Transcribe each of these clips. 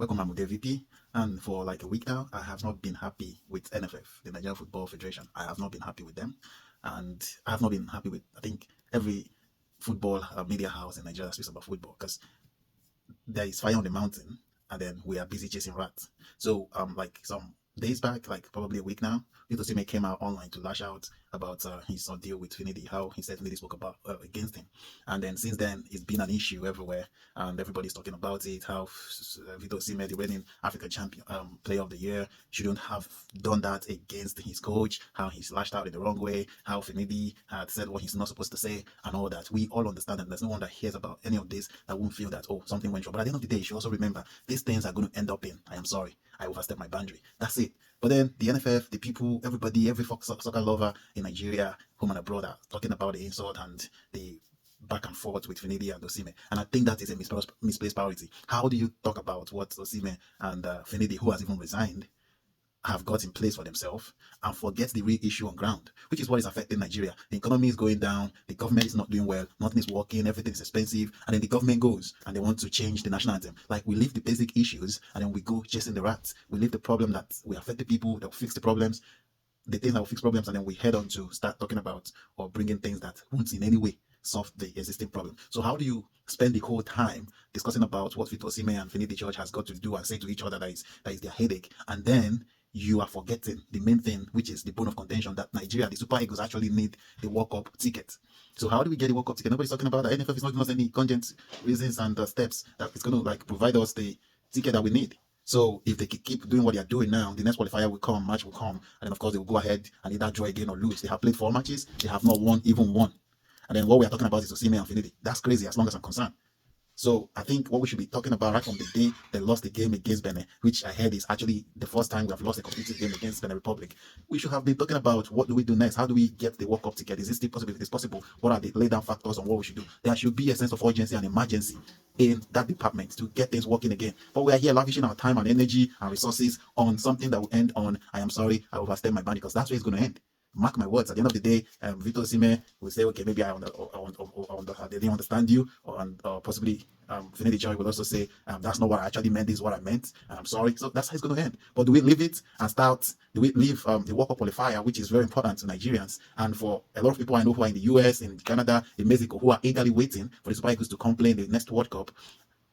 Welcome, I'm the VP. And for like a week now, I have not been happy with NFF, the Nigerian Football Federation. I have not been happy with them. And I have not been happy with, I think, every football media house in Nigeria that speaks about football because there is fire on the mountain and then we are busy chasing rats. So like some days back, like probably a week now, Vito Sime came out online to lash out about his ordeal with Finidi, how he said Finidi spoke about against him. And then since then it's been an issue everywhere and everybody's talking about it, how Vito Sime, the reigning African champion player of the year, shouldn't have done that against his coach, how he's lashed out in the wrong way, how Finidi had said what he's not supposed to say and all that. We all understand that there's no one that hears about any of this that won't feel that, oh, something went wrong. But at the end of the day, you should also remember these things are going to end up in, I am sorry, I overstepped my boundary. That's it. But then the NFF, the people, everybody, every soccer lover in Nigeria, home and abroad, are talking about the insult and the back and forth with Finidi and Osimhen. And I think that is a misplaced priority. How do you talk about what Osimhen and Finidi, who has even resigned, have got in place for themselves and forget the real issue on ground, which is what is affecting Nigeria? The economy is going down, the government is not doing well, nothing is working, everything is expensive, and then the government goes and they want to change the national anthem. Like, we leave the basic issues and then we go chasing the rats. We leave the problem that will affect the people, that will fix the problems, the things that will fix problems, and then we head on to start talking about or bringing things that won't in any way solve the existing problem. So how do you spend the whole time discussing about what Victor Osimhen and Finidi George has got to do and say to each other that is their headache, and then you are forgetting the main thing, which is the bone of contention, that Nigeria, the Super Eagles, actually need the World Cup ticket. So how do we get the World Cup ticket? Nobody's talking about that. NFF is not giving us any cogent reasons and steps that it's going to like provide us the ticket that we need. So if they keep doing what they are doing now, the next qualifier will come, match will come, and then of course they will go ahead and either draw again or lose. They have played 4 matches, they have not won even one. And then what we are talking about is Osimhen and Finidi. That's crazy as long as I'm concerned. So I think what we should be talking about right from the day they lost the game against Benin, which I heard is actually the first time we have lost a competitive game against Benin Republic. We should have been talking about what do we do next? How do we get the World Cup ticket? Is it still possible? If it is possible, what are the lay down factors on what we should do? There should be a sense of urgency and emergency in that department to get things working again. But we are here lavishing our time and energy and resources on something that will end on, I am sorry, I overstayed my boundary, because that's where it's going to end. Mark my words, at the end of the day, Vito Osimhen will say, okay, maybe they didn't understand you, or possibly Finidi George will also say, that's not what I actually meant, this is what I meant, and I'm sorry. So that's how it's going to end. But do we leave it and do we leave the World Cup qualifier, which is very important to Nigerians, and for a lot of people I know who are in the US, in Canada, in Mexico, who are eagerly waiting for the Super Eagles to come play in the next World Cup,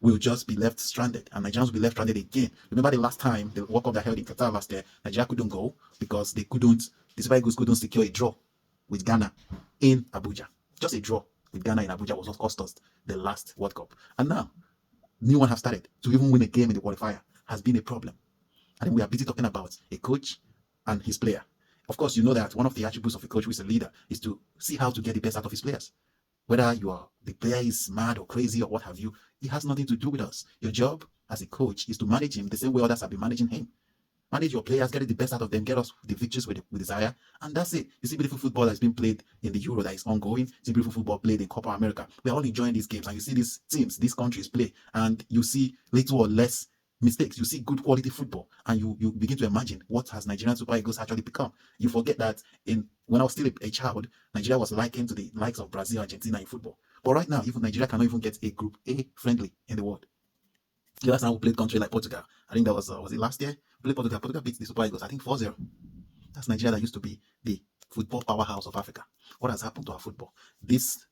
will just be left stranded, and Nigerians will be left stranded again. Remember the last time the World Cup that held in Qatar last year, Nigeria couldn't go because the Super Eagles couldn't secure a draw with Ghana in Abuja. Just a draw with Ghana in Abuja was what cost us the last World Cup. And now, new one has started. To even win a game in the qualifier has been a problem. And then we are busy talking about a coach and his player. Of course, you know that one of the attributes of a coach who is a leader is to see how to get the best out of his players. Whether the player is mad or crazy or what have you, it has nothing to do with us. Your job as a coach is to manage him the same way others have been managing him. Manage your players, get the best out of them, get us the victories we desire, and that's it. You see beautiful football that's been played in the Euro that is ongoing. You see beautiful football played in Copa America. We're all enjoying these games, and you see these teams, these countries play, and you see little or less mistakes. You see good quality football, and you begin to imagine what has Nigerian Super Eagles actually become. You forget that when I was still a child, Nigeria was likened to the likes of Brazil, Argentina in football. But right now, even Nigeria cannot even get a Group A friendly in the world. The last time we played country like Portugal, I think that was it last year? We played Portugal. Portugal beat the Super Eagles, I think 4-0. That's Nigeria that used to be the football powerhouse of Africa. What has happened to our football? These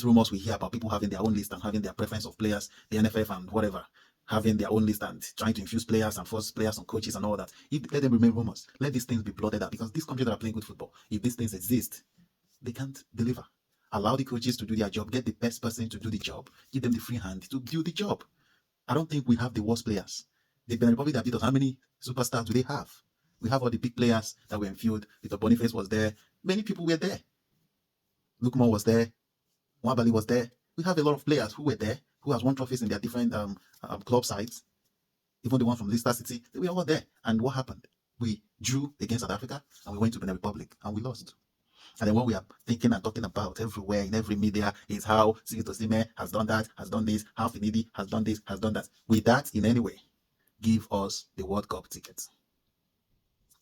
rumors we hear about people having their own list and having their preference of players, the NFF and whatever, having their own list and trying to infuse players and force players on coaches and all that. Let them remain rumors. Let these things be blotted out, because these countries that are playing good football, if these things exist, they can't deliver. Allow the coaches to do their job. Get the best person to do the job. Give them the free hand to do the job. I don't think we have the worst players. The Benin Republic that beat us, how many superstars do they have? We have all the big players that were in field. Victor Boniface was there. Many people were there. Lukman was there. Nwabali was there. We have a lot of players who were there, who has won trophies in their different club sides. Even the one from Leicester City, they were all there. And what happened? We drew against South Africa and we went to Benin Republic and we lost. And then what we are thinking and talking about everywhere in every media is how Sigit Osimhen has done that, has done this, how Finidi has done this, has done that. With that, in any way, give us the World Cup ticket.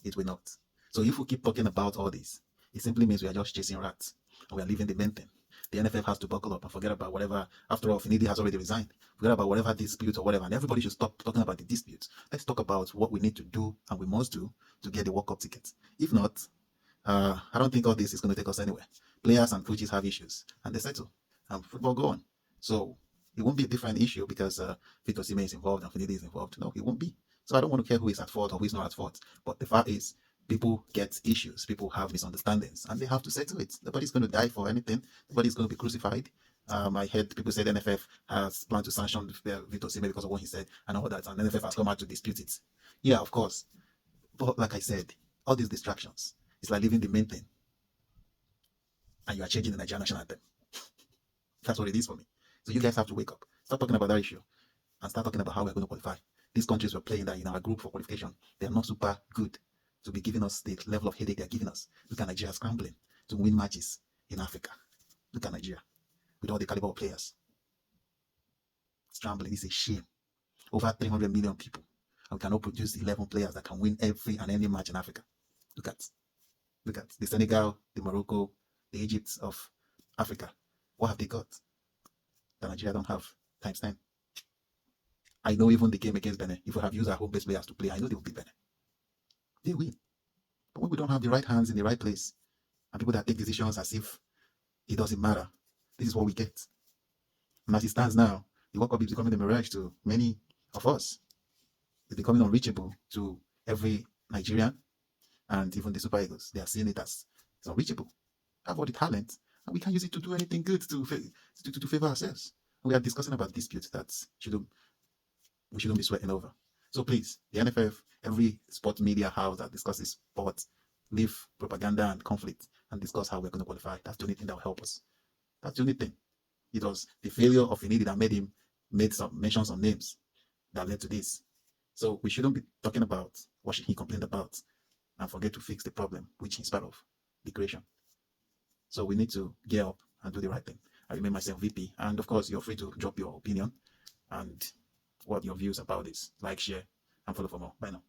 It will not. So if we keep talking about all this, it simply means we are just chasing rats and we are leaving the main thing. the NFF has to buckle up and forget about whatever. After all, Finidi has already resigned. Forget about whatever dispute or whatever, and everybody should stop talking about the disputes. Let's talk about what we need to do and we must do to get the World Cup ticket. If not, I don't think all this is going to take us anywhere. Players and coaches have issues, and they settle, and football go on. So it won't be a different issue because Victor Osimhen is involved and Finidi is involved. No, it won't be. So I don't want to care who is at fault or who is not at fault. But the fact is, people get issues, people have misunderstandings, and they have to settle it. Nobody's going to die for anything. Nobody's going to be crucified. I heard people say the NFF has planned to sanction Victor Osimhen because of what he said and all that, and the NFF has come out to dispute it. Yeah, of course. But like I said, all these distractions, it's like leaving the main thing and you are changing the Nigerian national anthem. That's what it is for me. So you guys have to wake up. Stop talking about that issue and start talking about how we're going to qualify. These countries we're playing that in our group for qualification, they are not super good to be giving us the level of headache they're giving us. Look at Nigeria scrambling to win matches in Africa. Look at Nigeria with all the caliber of players. Scrambling is a shame. Over 300 million people. And we cannot produce 11 players that can win every and any match in Africa. Look at the Senegal, the Morocco, the Egypt of Africa. What have they got that Nigeria don't have times 10? I know even the game against Benin, if we have used our home-based players to play, I know they will beat Benin. They win. But when we don't have the right hands in the right place, and people that take decisions as if it doesn't matter, this is what we get. And as it stands now, the World Cup is becoming a mirage to many of us. It's becoming unreachable to every Nigerian and even the Super Eagles. They are seeing it as it's unreachable. We have all the talent, and we can't use it to do anything good to favor ourselves. And we are discussing about disputes that we shouldn't be sweating over. So please, the NFF, every sport media house that discusses sport, leave propaganda and conflict and discuss how we're going to qualify. That's the only thing that will help us. That's the only thing. It was the failure of Finidi that made some mention some names that led to this. So we shouldn't be talking about what he complained about and forget to fix the problem, which is part of the creation. So we need to gear up and do the right thing. I remain myself VP, and of course you're free to drop your opinion and what your views about this. Like, share, and follow for more. Bye now.